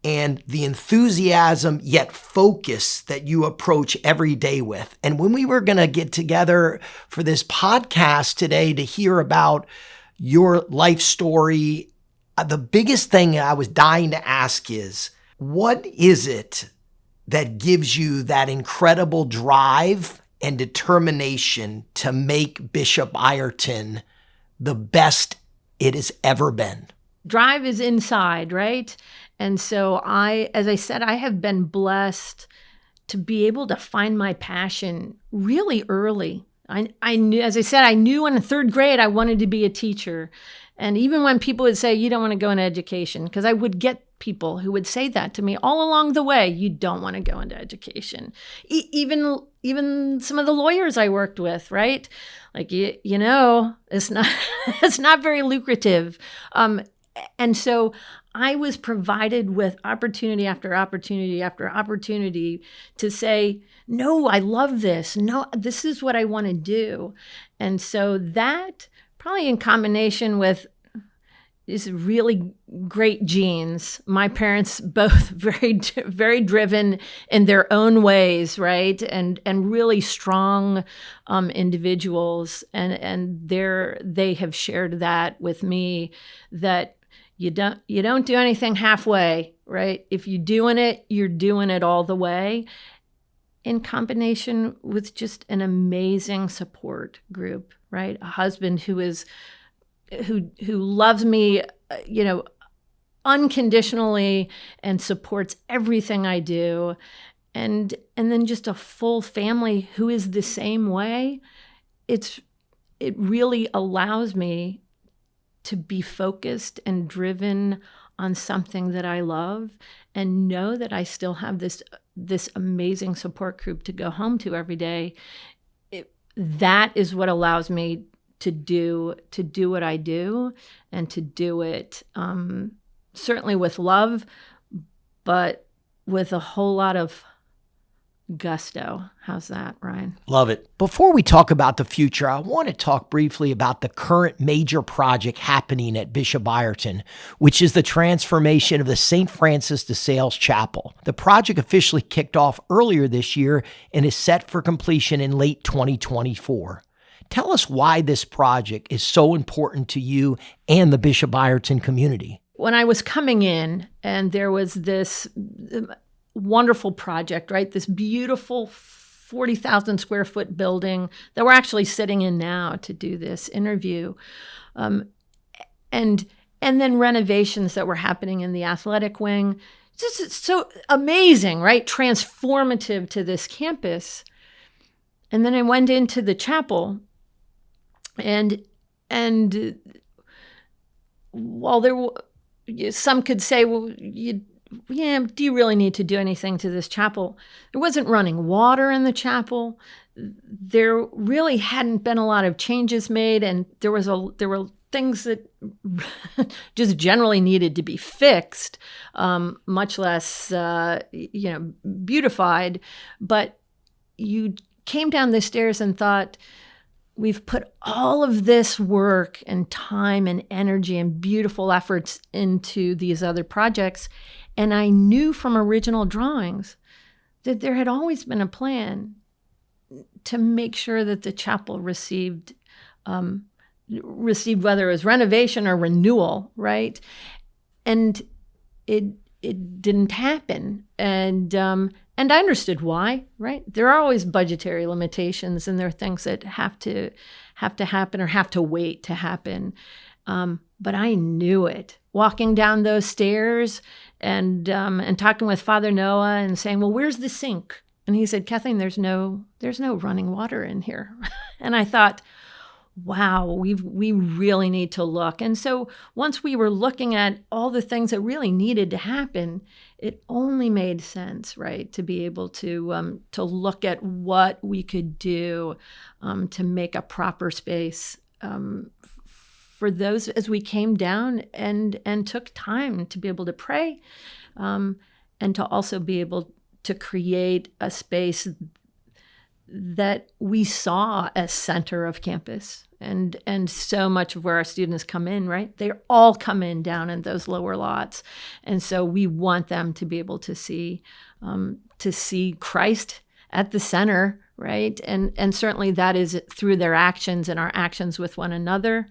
and the enthusiasm yet focus that you approach every day with. And when we were going to get together for this podcast today to hear about your life story, the biggest thing I was dying to ask is, what is it that gives you that incredible drive and determination to make Bishop Ireton the best it has ever been? Drive is inside, right? And so as I said, I have been blessed to be able to find my passion really early. I knew, as I said, I knew in the third grade I wanted to be a teacher. And even when people would say, you don't want to go into education, because I would get people who would say that to me all along the way, you don't want to go into education. Even some of the lawyers I worked with, right? Like, it's not, it's not very lucrative. And so I was provided with opportunity after opportunity after opportunity to say, no, I love this. No, this is what I want to do. And so that, probably in combination with these really great genes, my parents both very, very driven in their own ways, right? And really strong individuals. And they have shared that with me, that you don't do anything halfway, right? If you're doing it, you're doing it all the way, in combination with just an amazing support group, right? A husband who loves me, unconditionally and supports everything I do. And then just a full family who is the same way. It really allows me to be focused and driven on something that I love, and know that I still have this amazing support group to go home to every day. That is what allows me to do what I do, and to do it certainly with love, but with a whole lot of gusto. How's that, Ryan? Love it. Before we talk about the future, I want to talk briefly about the current major project happening at Bishop Ireton, which is the transformation of the St. Francis de Sales Chapel. The project officially kicked off earlier this year and is set for completion in late 2024. Tell us why this project is so important to you and the Bishop Ireton community. When I was coming in, and there was this wonderful project, right? This beautiful 40,000 square foot building that we're actually sitting in now to do this interview. And then renovations that were happening in the athletic wing. Just so amazing, right? Transformative to this campus. And then I went into the chapel, and while some could say, well, do you really need to do anything to this chapel? There wasn't running water in the chapel. There really hadn't been a lot of changes made, and there were things that just generally needed to be fixed, much less beautified. But you came down the stairs and thought, we've put all of this work and time and energy and beautiful efforts into these other projects. And I knew from original drawings that there had always been a plan to make sure that the chapel received whether it was renovation or renewal, right? And it didn't happen. And I understood why, right? There are always budgetary limitations, and there are things that have to happen or have to wait to happen. But I knew it. Walking down those stairs and talking with Father Noah and saying, well, where's the sink? And he said, Kathleen, there's no running water in here. And I thought, wow, we really need to look. And so once we were looking at all the things that really needed to happen, it only made sense, right, to be able to look at what we could do to make a proper space for those as we came down and took time to be able to pray, and to also be able to create a space that we saw as center of campus. And so much of where our students come in, right? They all come in down in those lower lots. And so we want them to be able to see Christ at the center, right? And certainly that is through their actions and our actions with one another.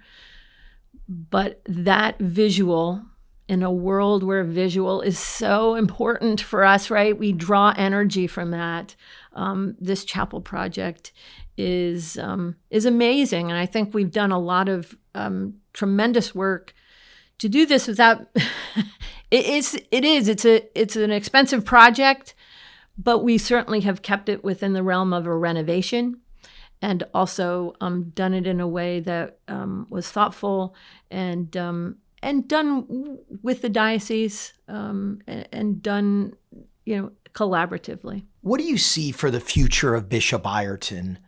But that visual, in a world where visual is so important for us, right? We draw energy from that. This chapel project is amazing, and I think we've done a lot of tremendous work to do this without. It's an expensive project, but we certainly have kept it within the realm of a renovation, and also done it in a way that was thoughtful and done with the diocese, and done, collaboratively. What do you see for the future of Bishop Ireton?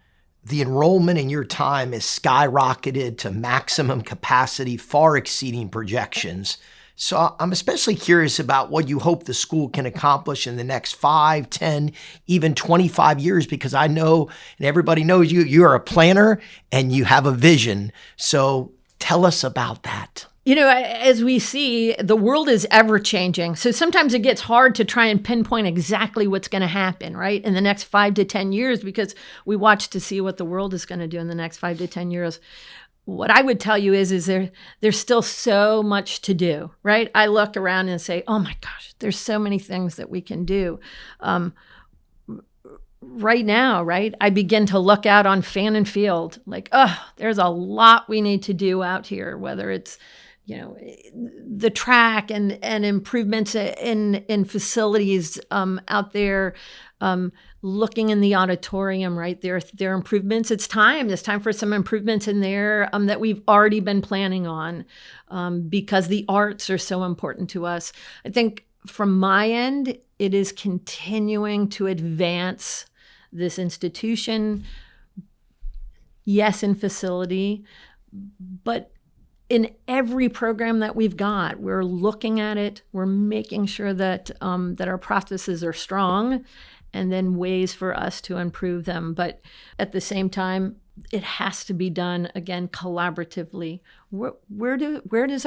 The enrollment in your time is skyrocketed to maximum capacity, far exceeding projections. So I'm especially curious about what you hope the school can accomplish in the next 5, 10, even 25 years, because I know, and everybody knows you're a planner and you have a vision. So tell us about that. As we see, the world is ever changing. So sometimes it gets hard to try and pinpoint exactly what's going to happen, right, in the next 5 to 10 years, because we watch to see what the world is going to do in the next 5 to 10 years. What I would tell you is there's still so much to do, right? I look around and say, oh my gosh, there's so many things that we can do. Right now, right, I begin to look out on Fannin Field like, there's a lot we need to do out here, whether it's the track and improvements in facilities out there, looking in the auditorium, right? There are improvements. It's time for some improvements in there that we've already been planning on, because the arts are so important to us. I think from my end, it is continuing to advance this institution, yes, in facility, but in every program that we've got, we're looking at it. We're making sure that our processes are strong, and then ways for us to improve them. But at the same time, it has to be done again collaboratively. Where is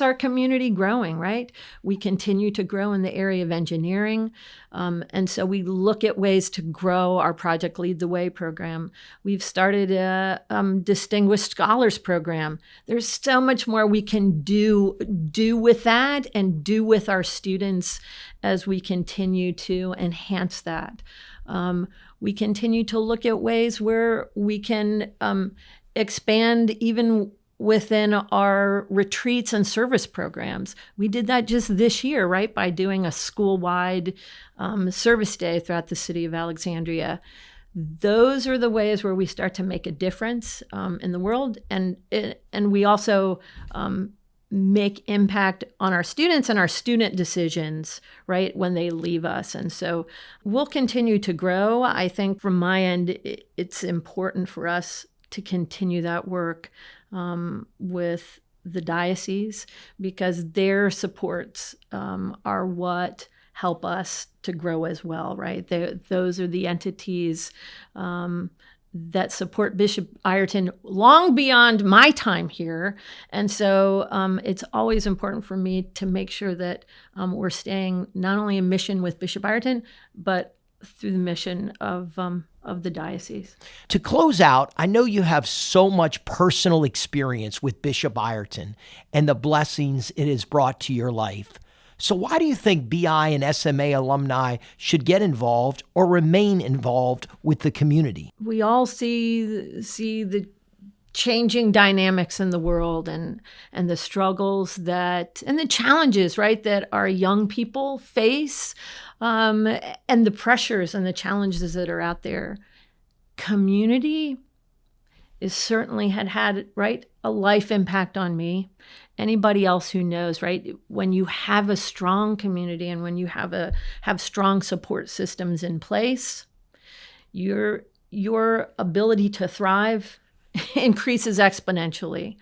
our community growing, right? We continue to grow in the area of engineering, and so we look at ways to grow our Project Lead the Way program. We've started a Distinguished Scholars program. There's so much more we can do with that and do with our students as we continue to enhance that. We continue to look at ways where we can expand even within our retreats and service programs. We did that just this year, right, by doing a school-wide service day throughout the city of Alexandria. Those are the ways where we start to make a difference in the world, and we also make impact on our students and our student decisions, right, when they leave us. And so we'll continue to grow. I think from my end, it's important for us to continue that work with the diocese, because their supports are what help us to grow as well, right? Those are the entities that support Bishop Ireton long beyond my time here. And so it's always important for me to make sure that we're staying not only in mission with Bishop Ireton, but through the mission of the diocese. To close out, I know you have so much personal experience with Bishop Ireton and the blessings it has brought to your life. So why do you think BI and SMA alumni should get involved or remain involved with the community? We all see the changing dynamics in the world and the struggles and the challenges, right, that our young people face, and the pressures and the challenges that are out there. Community is certainly had, right, a life impact on me. Anybody else who knows, right? When you have a strong community and when you have strong support systems in place, your ability to thrive increases exponentially.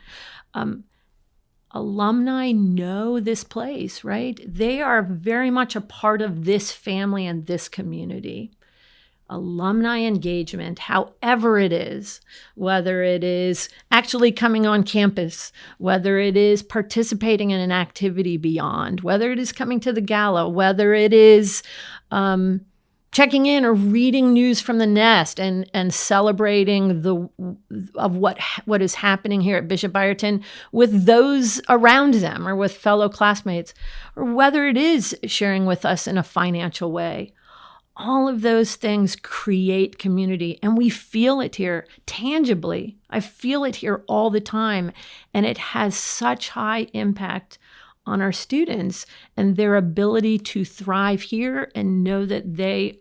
Alumni know this place, right? They are very much a part of this family and this community. Alumni engagement, however it is, whether it is actually coming on campus, whether it is participating in an activity beyond, whether it is coming to the gala, whether it is checking in or reading news from the nest and celebrating what is happening here at Bishop Ireton with those around them or with fellow classmates, or whether it is sharing with us in a financial way. All of those things create community, and we feel it here tangibly. I feel it here all the time, and it has such high impact on our students and their ability to thrive here and know that they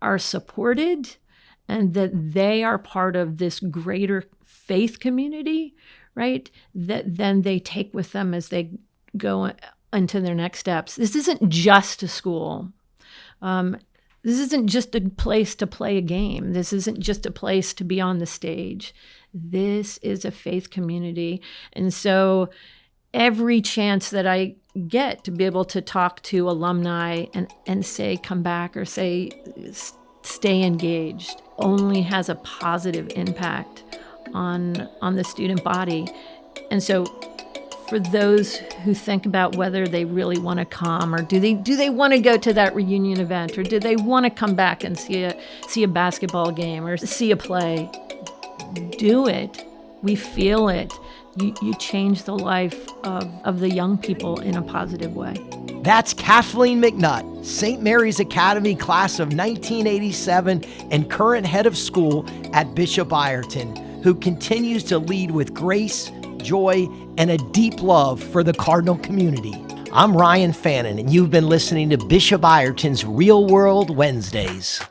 are supported and that they are part of this greater faith community, right, that then they take with them as they go into their next steps. This isn't just a school. This isn't just a place to play a game. This isn't just a place to be on the stage. This is a faith community. And so every chance that I get to be able to talk to alumni and say, come back, or say, stay engaged, only has a positive impact on the student body. And so for those who think about whether they really want to come, or do they want to go to that reunion event, or do they want to come back and see a basketball game or see a play, do it. We feel it. You change the life of the young people in a positive way. That's Kathleen McNutt, St. Mary's Academy class of 1987 and current head of school at Bishop Ireton, who continues to lead with grace, joy, and a deep love for the Cardinal community. I'm Ryan Fannin, and you've been listening to Bishop Ireton's Real World Wednesdays.